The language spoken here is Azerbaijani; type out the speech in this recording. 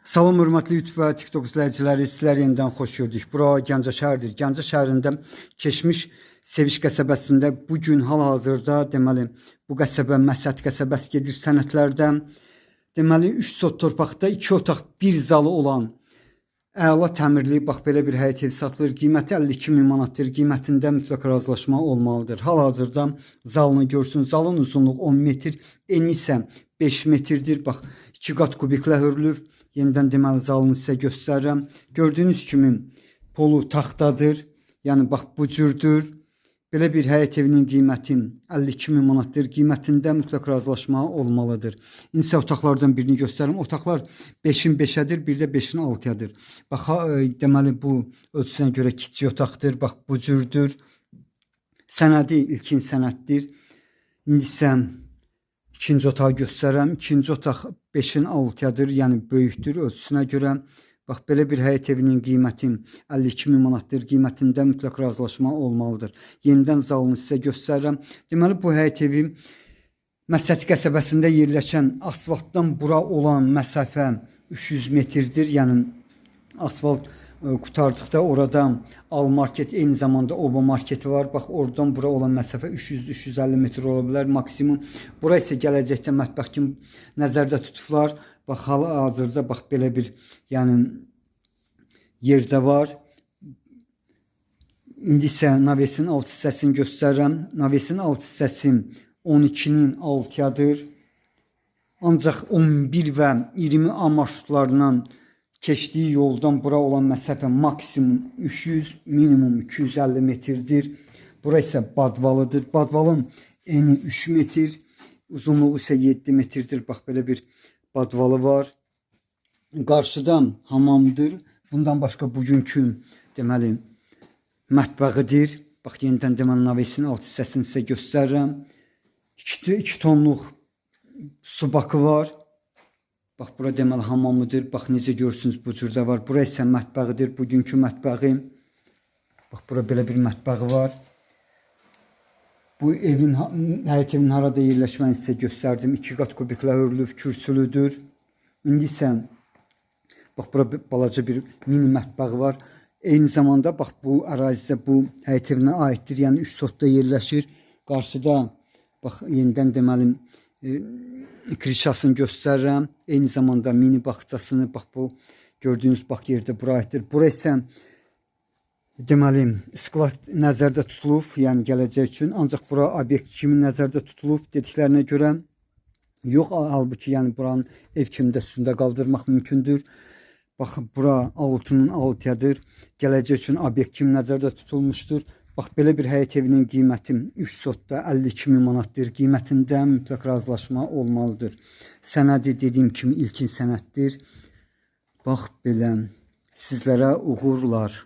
Salam hörmətli YouTube və TikTok izləyiciləri, sizlər yenidən xoş gördük. Bura Gəncə şəhəridir. Gəncə şəhərində keçmiş Seviş qəsəbəsində bugün hal-hazırda deməli bu qəsəbə Məsət qəsəbəsi gedir sənədlərdə. Deməli 3 sot torpaqda 2 otaq 1 zalı olan əla təmirli bax belə bir həyət ev satılır. Qiyməti 52.000 manatdır. Qiymətində mütləq razılaşma olmalıdır. Hal-hazırda zalını görsün. Zalın uzunluğu 10 metr, eni isə 5 metrdir. Bax 2 qat kubiklə hörülüb. Yenidən deməli zalını sizə göstərirəm. Gördüyünüz kimi polu taxtadır. Yəni bax bu cürdür. Belə bir həyət evinin qiyməti 52.000 manatdır. Qiymətində mütləq razılaşma olmalıdır. İnsə otaqlardan birini göstərim. Otaqlar 5-in 5-ədir, bir də 5-in 6-yadır. Bax deməli bu ölçüsünə görə kiçik otaqdır. Bax bu cürdür. Sənədi ilkin sənəddir. İndi isə İkinci otağı göstərirəm. İkinci otaq 5-in 6-yadır, yəni böyükdür ölçüsünə görə. Bax belə bir həyət evinin qiyməti 52.000 manatdır. Qiymətində mütləq razılaşma olmalıdır. Yenidən zalını sizə göstərirəm. Deməli bu həyət evi Məsət qəsəbəsində yerləşən asfaltdan bura olan məsafə 300 metrdir. Yəni asfalt qurtardıqda orada Al market, eyni zamanda Oba marketi var. Bax oradan bura olan məsafə 300-350 metr ola bilər maksimum. Bura isə gələcəkdə mətbəx kimi nəzərdə tutublar. Bax hal-hazırda bax belə bir yəni yerdə var. İndi isə navesin alt hissəsini göstərirəm. Navesin alt hissəsi 12-nin 6-yadır. Ancaq 11 və 20 A marşrutlarından keçdiyi yoldan bura olan məsafə maksimum 300, minimum 250 metrdir. Bura isə badvalıdır. Badvalın eni 3 metr, uzunluğu isə 7 metrdir. Bax belə bir badvalı var. Qarşıdan hamamdır. Bundan başqa bugünkü deməli mətbəxidir. Bax yenidən deməli navesin alt hissəsini sizə göstərirəm. 2 tonluq su bakı var. Bax bura deməli hamamıdır. Bax necə görürsünüz bu cürdə var. Bura isə mətbəxidir. Bugünkü mətbəxi. Bax bura belə bir mətbəxi var. Bu evin həyət evinin harada yerləşməni sizə göstərdim. 2 qat kubiklə hörülüb, kürsülüdür. İndi isə bax bura balaca bir mini mətbəxi var. Eyni zamanda bax bu ərazidə bu həyət evinə aiddir. Yəni 3 sotda yerləşir. Qarşıda bax yenidən deməli krişasını göstərirəm. Eyni zamanda mini bağçasını bax bu gördüyünüz bax yerdə bura aiddir. Bura isə deməli sklad nəzərdə tutulub, yəni gələcək üçün. Ancaq bura obyekt kimi nəzərdə tutulub dediklərinə görə yox, halbuki yəni buranın ev kimi də üstündə qaldırmaq mümkündür. Bax bura 6-nın 6-yadır. Gələcək üçün obyekt kimi nəzərdə tutulmuşdur. Bax belə bir həyət evinin qiyməti 3 sotda 52.000 manatdır. Qiymətində mütləq razılaşma olmalıdır. Sənədi dediyim kimi ilkin sənəddir. Bax belə sizlərə uğurlar.